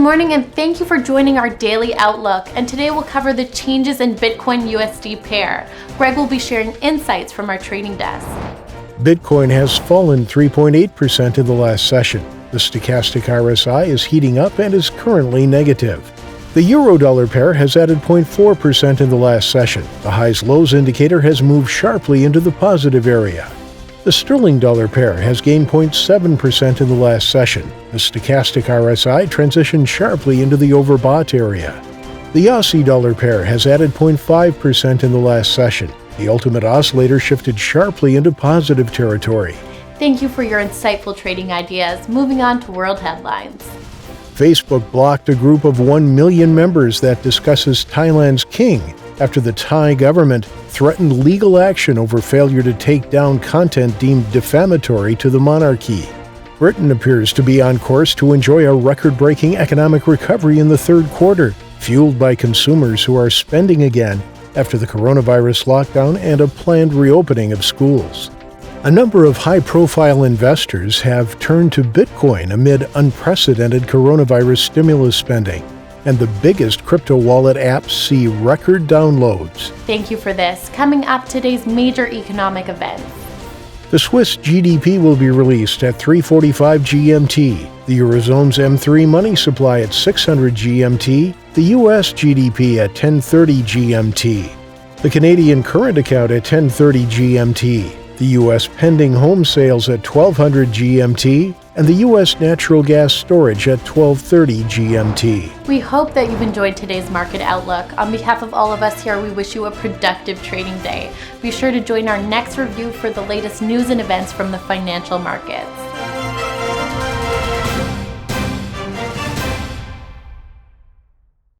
morning and thank you for joining our daily outlook. And today we'll cover the changes in Bitcoin USD pair. Greg will be sharing insights from our trading desk. Bitcoin has fallen 3.8% in the last session. The stochastic RSI is heating up and is currently negative. The euro-dollar pair has added 0.4% in the last session. The highs-lows indicator has moved sharply into the positive area. The sterling-dollar pair has gained 0.7% in the last session. The stochastic RSI transitioned sharply into the overbought area. The Aussie-dollar pair has added 0.5% in the last session. The ultimate oscillator shifted sharply into positive territory. Thank you for your insightful trading ideas. Moving on to world headlines. Facebook blocked a group of 1 million members that discusses Thailand's king after the Thai government threatened legal action over failure to take down content deemed defamatory to the monarchy. Britain appears to be on course to enjoy a record-breaking economic recovery in the third quarter, fueled by consumers who are spending again after the coronavirus lockdown and a planned reopening of schools. A number of high-profile investors have turned to Bitcoin amid unprecedented coronavirus stimulus spending, and the biggest crypto wallet apps see record downloads. Thank you for this. Coming up, today's major economic events. The Swiss GDP will be released at 3:45 GMT, the Eurozone's M3 money supply at 600 GMT, the US GDP at 10:30 GMT, the Canadian current account at 10:30 GMT, the U.S. pending home sales at 1200 GMT, and the U.S. natural gas storage at 1230 GMT. We hope that you've enjoyed today's market outlook. On behalf of all of us here, we wish you a productive trading day. Be sure to join our next review for the latest news and events from the financial markets.